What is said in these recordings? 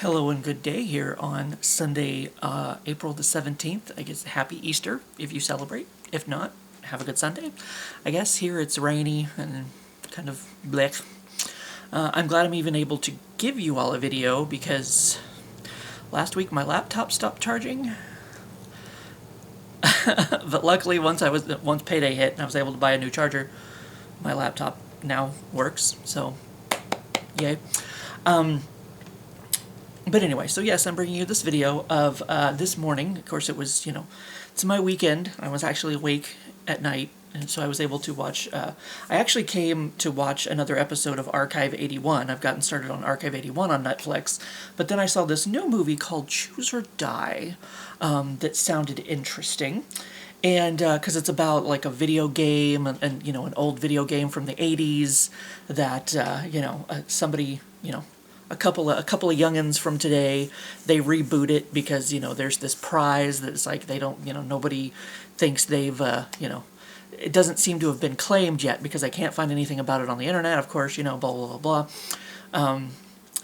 Hello and good day here on Sunday, April the 17th. I guess happy Easter if you celebrate. If not, have a good Sunday. I guess here it's rainy and kind of blech. I'm glad I'm even able to give you all a video because last week my laptop stopped charging. But luckily once payday hit and I was able to buy a new charger, my laptop now works, so yay. But anyway, so yes, I'm bringing you this video of this morning. Of course, it was, it's my weekend. I was actually awake at night, and so I was able to watch. I actually came to watch another episode of Archive 81. I've gotten started on Archive 81 on Netflix, but then I saw this new movie called Choose or Die that sounded interesting. And because it's about like a video game and an old video game from the 80s that somebody a couple of youngins from today, they reboot it because there's this prize that's like they don't nobody thinks they've it doesn't seem to have been claimed yet because I can't find anything about it on the internet, of course, blah blah blah blah. And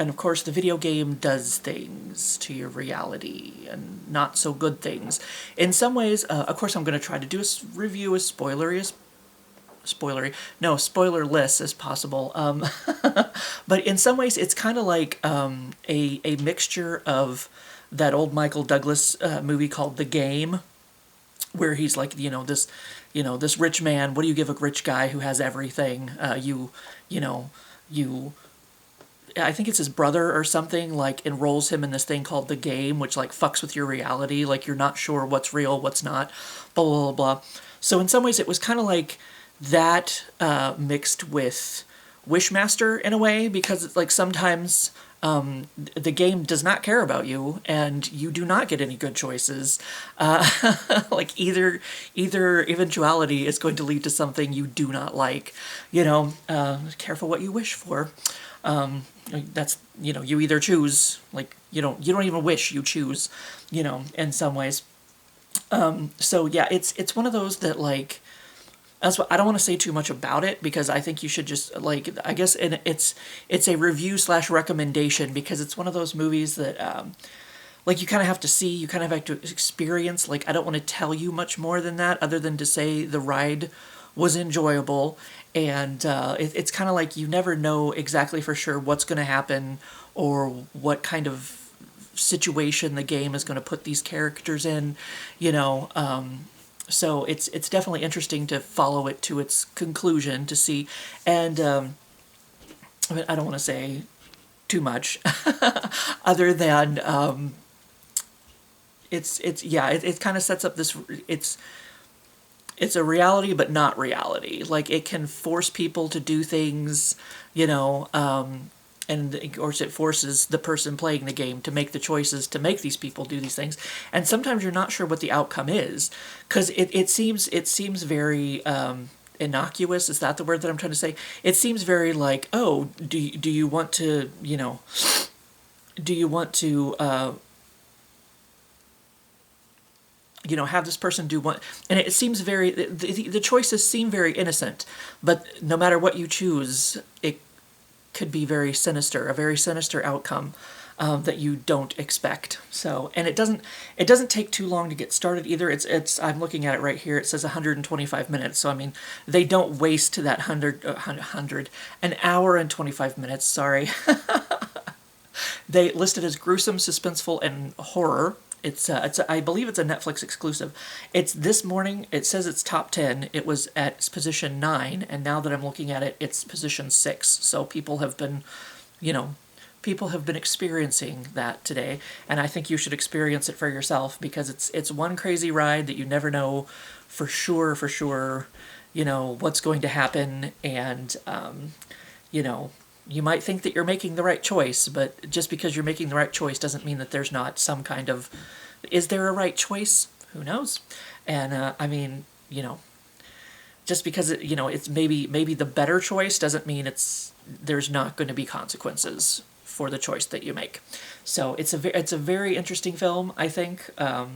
of course the video game does things to your reality and not so good things in some ways. Of course I'm going to try to do a review as spoilerless as possible. But in some ways, it's kind of like a mixture of that old Michael Douglas movie called The Game, where he's like, this rich man. What do you give a rich guy who has everything? I think it's his brother or something, like enrolls him in this thing called The Game, which like fucks with your reality. Like you're not sure what's real, what's not, blah, blah, blah, blah. So in some ways, it was kind of like that mixed with Wishmaster in a way, because it's like sometimes the game does not care about you and you do not get any good choices. Like either eventuality is going to lead to something you do not like. Careful what you wish for. That's you either choose, like you don't even wish, you choose, in some ways. So yeah, it's one of those that like. That's what I don't want to say too much about it because I think you should just like, I guess it's a review / recommendation because it's one of those movies that like you kind of have to see, you kind of have to experience. Like I don't want to tell you much more than that other than to say the ride was enjoyable, and it's kind of like you never know exactly for sure what's going to happen or what kind of situation the game is going to put these characters in, So it's definitely interesting to follow it to its conclusion to see, and I don't want to say too much, other than it kind of sets up this it's a reality but not reality. Like it can force people to do things, and of course it forces the person playing the game to make the choices to make these people do these things. And sometimes you're not sure what the outcome is because it seems very innocuous. Is that the word that I'm trying to say? It seems very like, oh, do you want to have this person do what, and it seems very the choices seem very innocent, but no matter what you choose, it could be very sinister, a very sinister outcome that you don't expect. So, and it doesn't take too long to get started either. It's I'm looking at it right here. It says 125 minutes. So I mean, they don't waste that 100 an hour and 25 minutes. Sorry, they listed as gruesome, suspenseful, and horror. I believe it's a Netflix exclusive. It's this morning. It says it's top 10. It was at position 9, and now that I'm looking at it, it's position 6. So people have been experiencing that today, and I think you should experience it for yourself because it's one crazy ride that you never know for sure, what's going to happen, and you might think that you're making the right choice, but just because you're making the right choice doesn't mean that there's not some kind of, is there a right choice? Who knows? And I mean, just because it's maybe the better choice doesn't mean there's not going to be consequences for the choice that you make. So it's a very interesting film, I think. I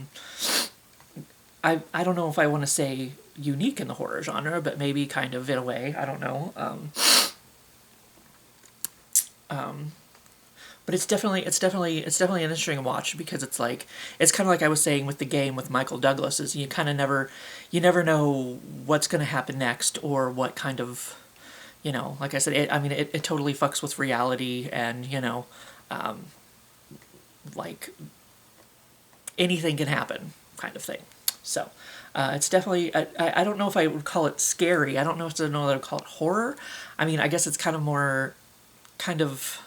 don't know if I want to say unique in the horror genre, but maybe kind of in a way. I don't know. But it's definitely an interesting watch because it's kind of like I was saying with the game with Michael Douglas is you never know what's going to happen next or what kind of, like I said, it totally fucks with reality and like anything can happen kind of thing. So it's definitely I don't know if I would call it scary. I don't know if I would call it horror. I mean, I guess it's kind of more kind of.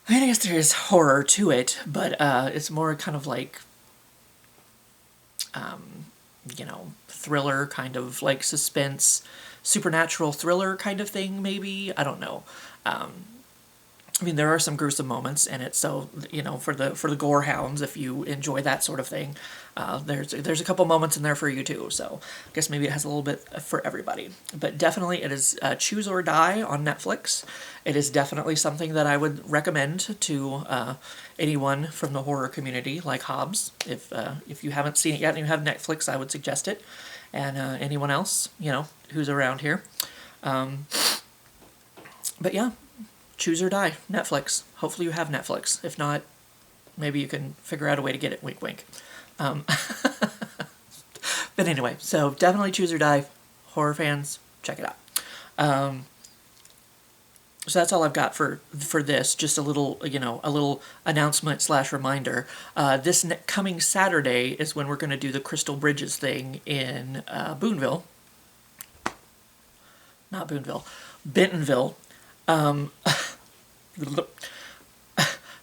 I mean, I guess there is horror to it, but it's more kind of like, thriller, kind of like suspense, supernatural thriller kind of thing, maybe. I don't know. I mean, there are some gruesome moments in it, so for the gore hounds, if you enjoy that sort of thing, there's a couple moments in there for you too. So I guess maybe it has a little bit for everybody, but definitely it is Choose or Die on Netflix. It is definitely something that I would recommend to anyone from the horror community, like Hobbs. If you haven't seen it yet and you have Netflix, I would suggest it, and anyone else who's around here. But yeah. Choose or Die, Netflix. Hopefully you have Netflix. If not, maybe you can figure out a way to get it. Wink, wink. But anyway, so definitely Choose or Die. Horror fans, check it out. So that's all I've got for this. Just a little announcement / reminder. This coming Saturday is when we're going to do the Crystal Bridges thing in Boonville. Not Boonville, Bentonville.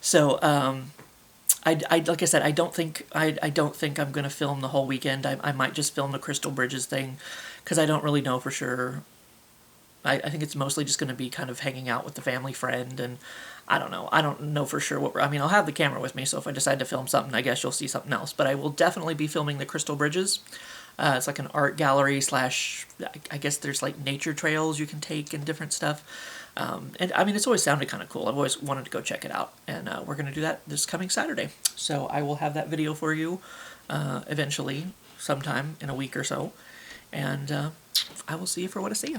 So I like I said, I don't think I'm gonna film the whole weekend. I might just film the Crystal Bridges thing because I don't really know for sure. I think it's mostly just gonna be kind of hanging out with the family friend, and I don't know for sure what I mean, I'll have the camera with me, so if I decide to film something, I guess you'll see something else. But I will definitely be filming the Crystal Bridges. It's like an art gallery / I guess there's like nature trails you can take and different stuff. And I mean, it's always sounded kind of cool. I've always wanted to go check it out. And we're going to do that this coming Saturday. So I will have that video for you eventually, sometime in a week or so. And I will see you for what I see you.